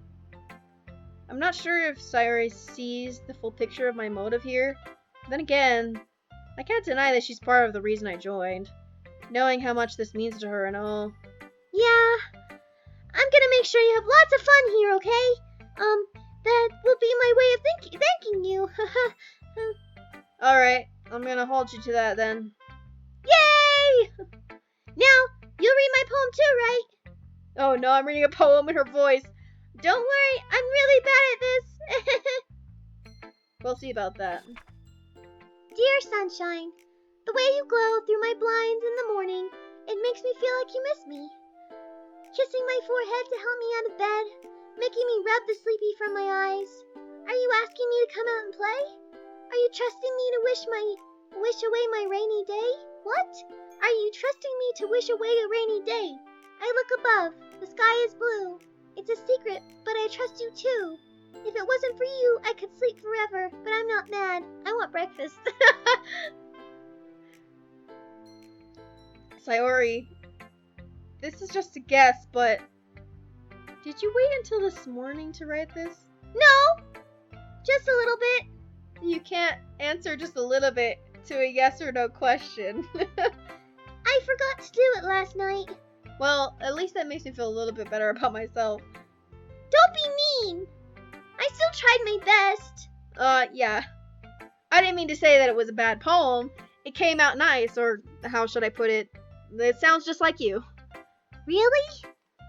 I'm not sure if Sayori sees the full picture of my motive here. Then again, I can't deny that she's part of the reason I joined. Knowing how much this means to her and all. Yeah, I'm gonna make sure you have lots of fun here, okay? That will be my way of thanking you. Alright, I'm gonna hold you to that then. Yay! Now, you'll read my poem too, right? Oh no, I'm reading a poem in her voice. Don't worry, I'm really bad at this. We'll see about that. Dear sunshine, the way you glow through my blinds in the morning, it makes me feel like you miss me. Kissing my forehead to help me out of bed, making me rub the sleepy from my eyes. Are you asking me to come out and play? Are you trusting me to wish away my rainy day? What? Are you trusting me to wish away a rainy day? I look above. The sky is blue. It's a secret, but I trust you too. If it wasn't for you, I could sleep forever, but I'm not mad. I want breakfast. Sayori, this is just a guess, but did you wait until this morning to write this? No! Just a little bit. You can't answer just a little bit to a yes or no question. I forgot to do it last night. Well, at least that makes me feel a little bit better about myself. Don't be mean. I still tried my best. Yeah. I didn't mean to say that it was a bad poem. It came out nice, or how should I put it? It sounds just like you. Really?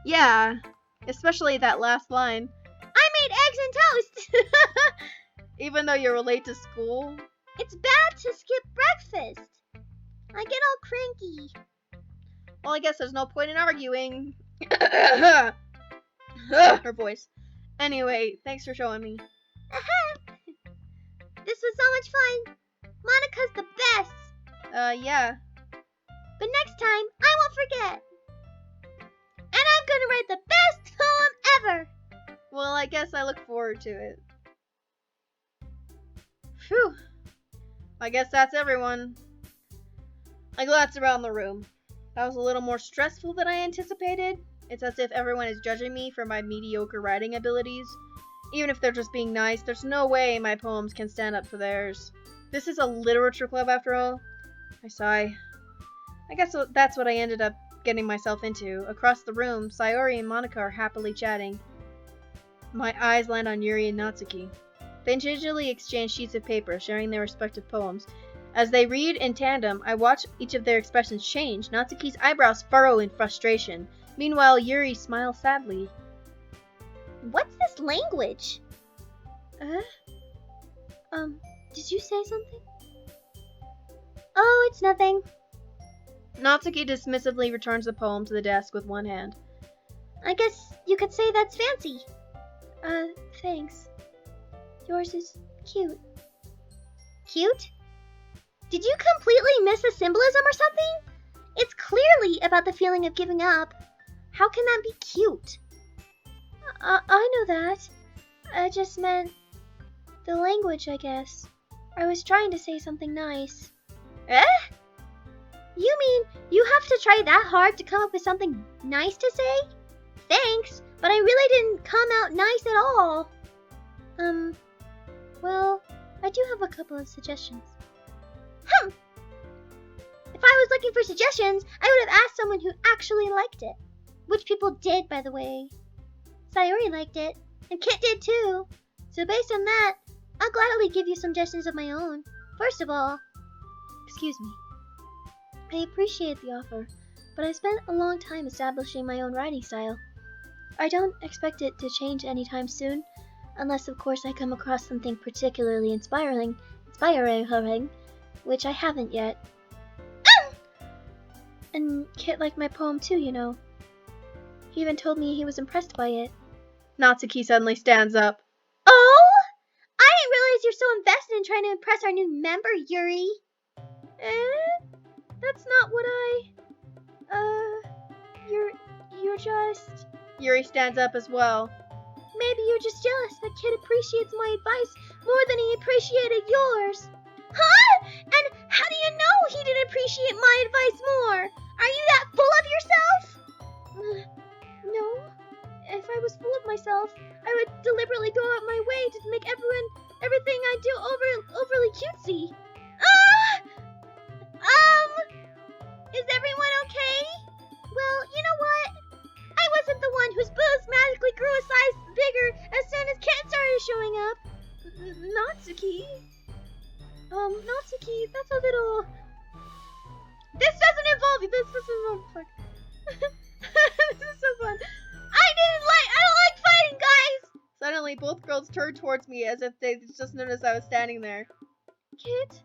Yeah. Especially that last line. I made eggs and toast. Even though you're late to school? It's bad to skip breakfast. I get all cranky. Well, I guess there's no point in arguing. Her voice. Anyway, thanks for showing me. This was so much fun. Monica's the best. Yeah. But next time, I won't forget. And I'm gonna write the best poem ever. Well, I guess I look forward to it. Phew. I guess that's everyone. I glance around the room. That was a little more stressful than I anticipated. It's as if everyone is judging me for my mediocre writing abilities. Even if they're just being nice, there's no way my poems can stand up to theirs. This is a literature club after all. I sigh. I guess that's what I ended up getting myself into. Across the room, Sayori and Monica are happily chatting. My eyes land on Yuri and Natsuki. They gingerly exchange sheets of paper, sharing their respective poems. As they read in tandem, I watch each of their expressions change. Natsuki's eyebrows furrow in frustration. Meanwhile, Yuri smiles sadly. What's this language? Did you say something? Oh, it's nothing. Natsuki dismissively returns the poem to the desk with one hand. I guess you could say that's fancy. Thanks. Yours is cute. Cute? Did you completely miss a symbolism or something? It's clearly about the feeling of giving up. How can that be cute? I know that. I just meant the language, I guess. I was trying to say something nice. Eh? You mean you have to try that hard to come up with something nice to say? Thanks, but I really didn't come out nice at all. Well, I do have a couple of suggestions. If I was looking for suggestions, I would have asked someone who actually liked it. Which people did, by the way. Sayori liked it, and Kit did too. So based on that, I'll gladly give you some suggestions of my own. First of all, excuse me. I appreciate the offer, but I spent a long time establishing my own writing style. I don't expect it to change anytime soon, unless of course I come across something particularly inspiring, which I haven't yet. And Kit liked my poem too, you know. He even told me he was impressed by it. Natsuki suddenly stands up. Oh? I didn't realize you're so invested in trying to impress our new member, Yuri. That's not what you're just... Yuri stands up as well. Maybe you're just jealous that Kid appreciates my advice more than he appreciated yours. Huh? And how do you know he didn't appreciate my advice more? Are you that full of yourself? No. If I was full of myself, I would deliberately go out my way to make everything I do overly cutesy. Is everyone okay? Well, you know what? I wasn't the one whose boobs magically grew a size bigger as soon as Ken started showing up. Natsuki? Natsuki, that's a little... This doesn't involve you. This doesn't involve... This is so fun. I don't like fighting, guys! Suddenly, both girls turn towards me as if they just noticed I was standing there. Kit,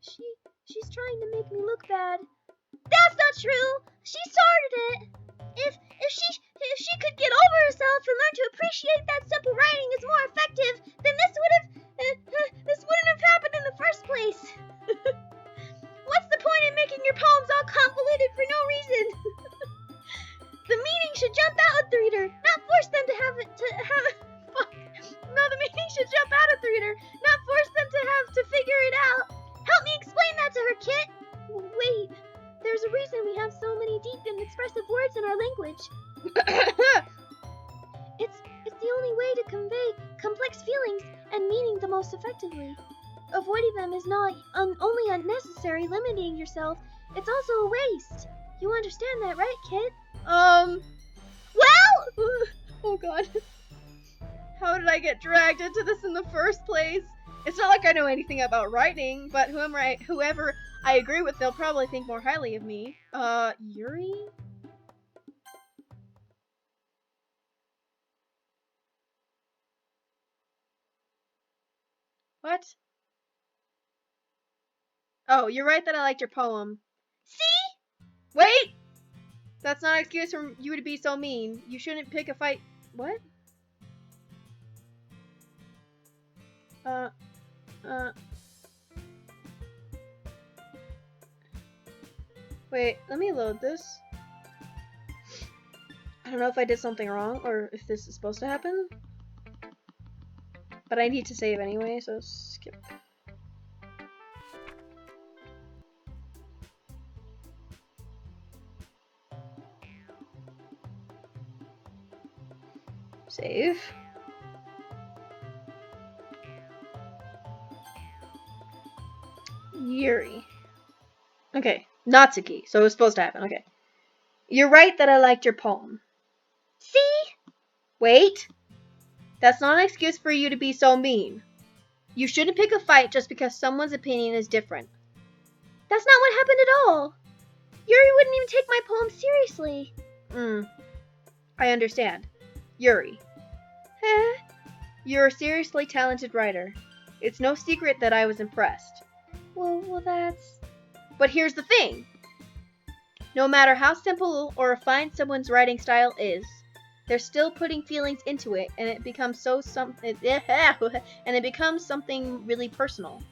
she's trying to make me look bad. That's not true. She started it. If she could get over herself and learn to appreciate that simple writing is more effective, then this wouldn't have happened in the first place. What's the point in making your poems all convoluted for no reason? The meaning should jump out at the reader, not force them to have it to have. Fuck. No, the meaning should jump out at the reader, not force them to have to figure it out. Help me explain that to her, Kit. Wait, there's a reason we have so many deep and expressive words in our language. It's the only way to convey complex feelings and meaning the most effectively. Avoiding them is not only unnecessary, limiting yourself, it's also a waste. You understand that, right, Kit? Well! Oh god. How did I get dragged into this in the first place? It's not like I know anything about writing, but whoever I agree with, they'll probably think more highly of me. Yuri? What? Oh, you're right that I liked your poem. See? Wait! That's not an excuse for you to be so mean. You shouldn't pick a fight. What? Wait, let me load this. I don't know if I did something wrong or if this is supposed to happen. But I need to save anyway, so skip. Save. Yuri. Okay, Natsuki. So it was supposed to happen. Okay. You're right that I liked your poem. See? Wait. That's not an excuse for you to be so mean. You shouldn't pick a fight just because someone's opinion is different. That's not what happened at all. Yuri wouldn't even take my poem seriously. I understand. Yuri. You're a seriously talented writer. It's no secret that I was impressed. Well, that's... But here's the thing. No matter how simple or refined someone's writing style is, they're still putting feelings into it, and it becomes something really personal.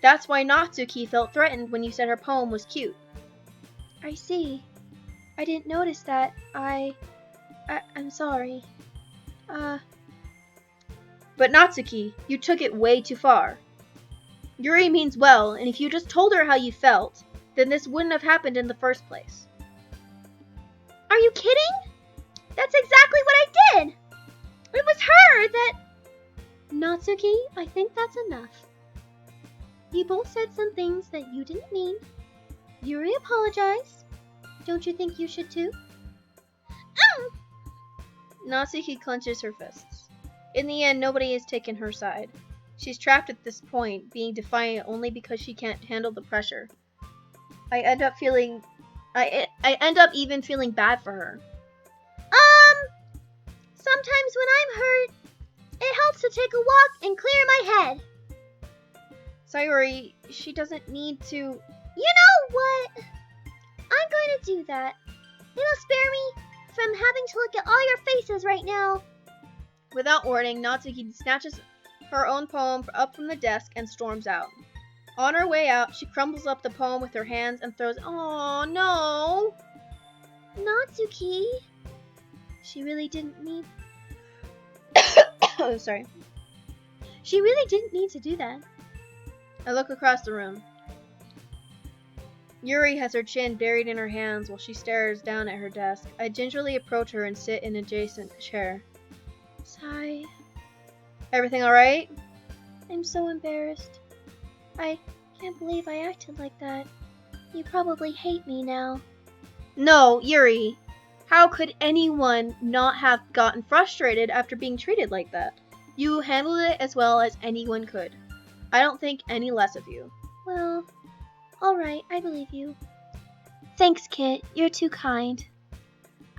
That's why Natsuki felt threatened when you said her poem was cute. I see. I didn't notice that. I'm sorry. But Natsuki, you took it way too far. Yuri means well, and if you just told her how you felt, then this wouldn't have happened in the first place. Are you kidding? That's exactly what I did! It was her that... Natsuki, I think that's enough. You both said some things that you didn't mean. Yuri apologized. Don't you think you should too? Natsuki clenches her fists. In the end, nobody has taken her side. She's trapped at this point, being defiant only because she can't handle the pressure. I end up even feeling bad for her. Sometimes when I'm hurt, it helps to take a walk and clear my head. Sayori, she doesn't need to... You know what? I'm going to do that. It'll spare me from having to look at all your faces right now. Without warning, Natsuki snatches her own poem up from the desk and storms out. On her way out, she crumbles up the poem with her hands and throws... Oh, no! Natsuki... She really didn't need... Oh, sorry. She really didn't need to do that. I look across the room. Yuri has her chin buried in her hands while she stares down at her desk. I gingerly approach her and sit in an adjacent chair. Sigh. Everything alright? I'm so embarrassed. I can't believe I acted like that. You probably hate me now. No, Yuri. How could anyone not have gotten frustrated after being treated like that? You handled it as well as anyone could. I don't think any less of you. Well, alright, I believe you. Thanks, Kit. You're too kind.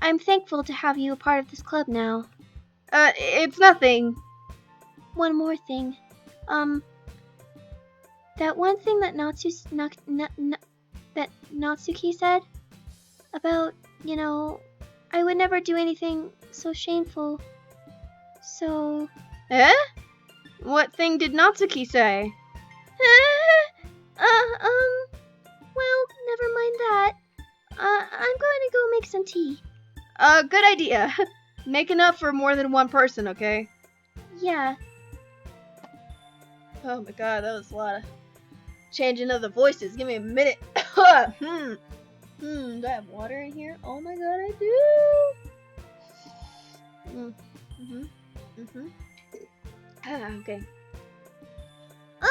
I'm thankful to have you a part of this club now. It's nothing. one more thing. That one thing that that Natsuki said about, I would never do anything so shameful. So... Eh? What thing did Natsuki say? Well, never mind that. I'm going to go make some tea. Good idea. Make enough for more than one person, okay? Yeah. Oh my god, that was a lot of changing of the voices. Give me a minute. Do I have water in here? Oh my god, I do. Okay.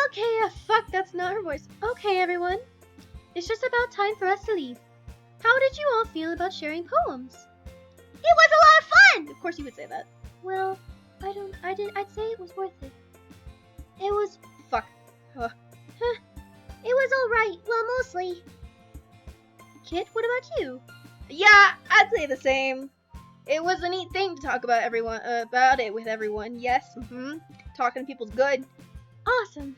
Okay, fuck, that's not her voice. Okay, everyone. It's just about time for us to leave. How did you all feel about sharing poems? It was a lot of fun! Of course you would say that. Well, I'd say it was worth it. It was... Fuck. It was alright. Well, mostly. Kit, what about you? Yeah, I'd say the same. It was a neat thing to talk about it with everyone. Yes, Talking to people's good. Awesome.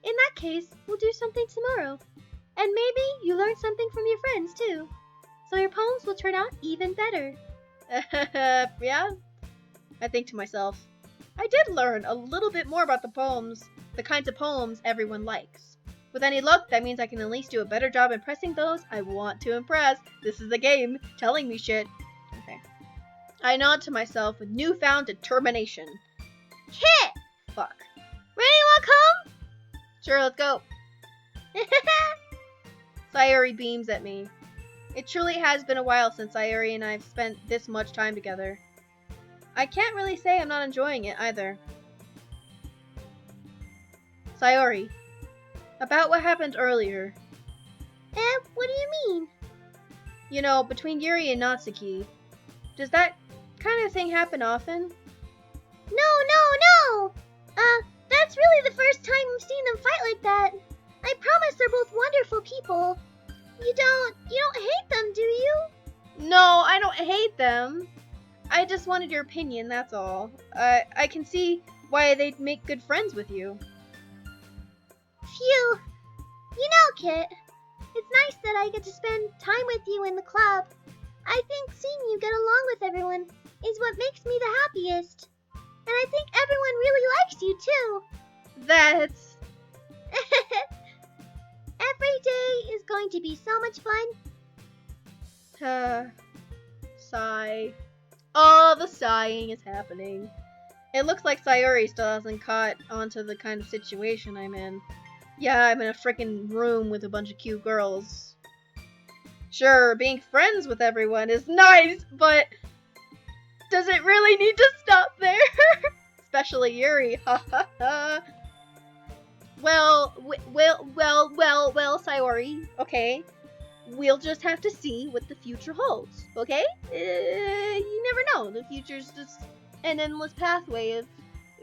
In that case, we'll do something tomorrow. And maybe you learn something from your friends, too. So your poems will turn out even better. Yeah? I think to myself, I did learn a little bit more about the kinds of poems everyone likes. With any luck, that means I can at least do a better job impressing those I want to impress. This is the game, telling me shit. Okay. I nod to myself with newfound determination. Kit! Fuck. Ready, wanna come? Sure, let's go. Sayori beams at me. It truly has been a while since Sayori and I have spent this much time together. I can't really say I'm not enjoying it either. Sayori, about what happened earlier. What do you mean? You know, between Yuri and Natsuki. Does that kind of thing happen often? No! That's really the first time we've seen them fight like that. I promise they're both wonderful people. You don't hate them, do you? No, I don't hate them. I just wanted your opinion, that's all. I can see why they'd make good friends with you. Phew. You know, Kit, it's nice that I get to spend time with you in the club. I think seeing you get along with everyone is what makes me the happiest. And I think everyone really likes you, too. That's... Every day is going to be so much fun. Sigh. All the sighing is happening. It looks like Sayori still hasn't caught onto the kind of situation I'm in. Yeah, I'm in a frickin' room with a bunch of cute girls. Sure, being friends with everyone is nice, but does it really need to stop there? Especially Yuri, ha ha ha. Well, Sayori, okay? We'll just have to see what the future holds, okay? You never know. The future's just an endless pathway of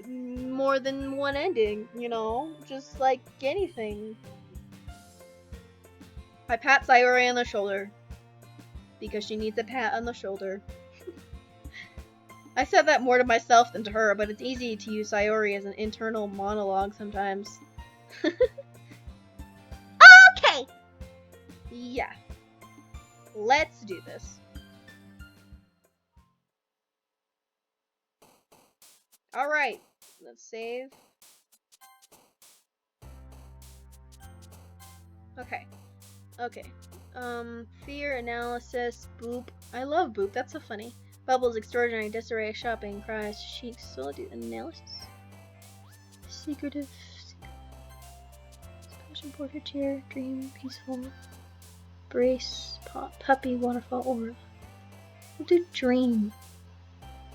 more than one ending, just like anything. I pat Sayori on the shoulder, because she needs a pat on the shoulder. I said that more to myself than to her, but it's easy to use Sayori as an internal monologue sometimes. Okay! Yeah. Let's do this. Alright. Let's save. Okay. Fear analysis. Boop. I love Boop. That's so funny. Bubbles extraordinary disarray shopping cries. She still do analysis. Secretive. Special border tier. Dream. Peaceful. Brace. Puppy. Waterfall. Aura. We'll do dream.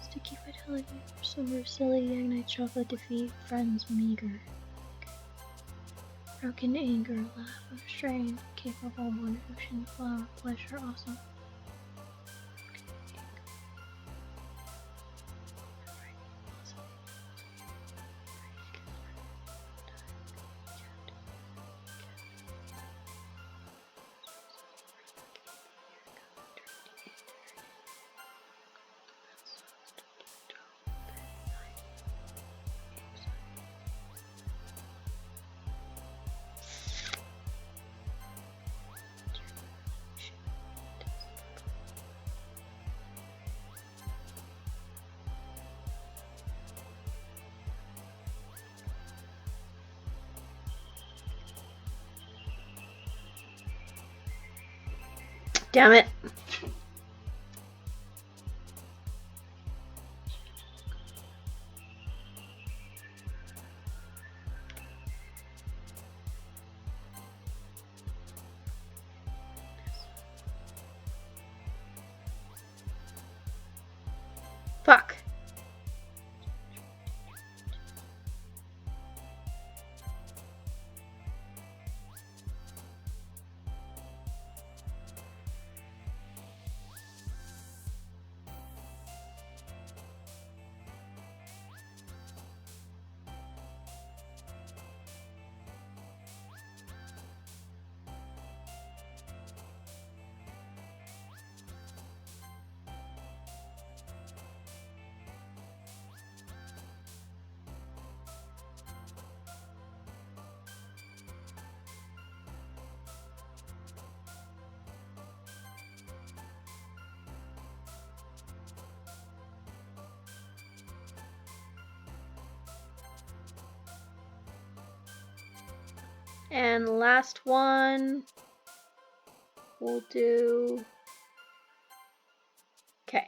Sticky vitality. Summer. Silly. Ignite. Chocolate. Defeat. Friends. Meager. Broken anger. Laugh. Strain. Capable. One. Ocean. Flower. Pleasure. Awesome. Damn it. Fuck. And last one, we'll do, okay.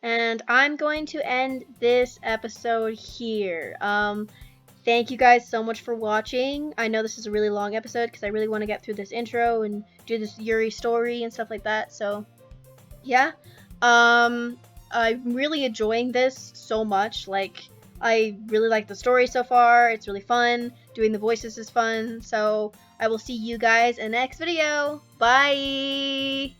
And I'm going to end this episode here. Thank you guys so much for watching. I know this is a really long episode because I really want to get through this intro and do this Yuri story and stuff like that. So, yeah. I'm really enjoying this so much. Like, I really like the story so far. It's really fun. Doing the voices is fun. So, I will see you guys in the next video. Bye!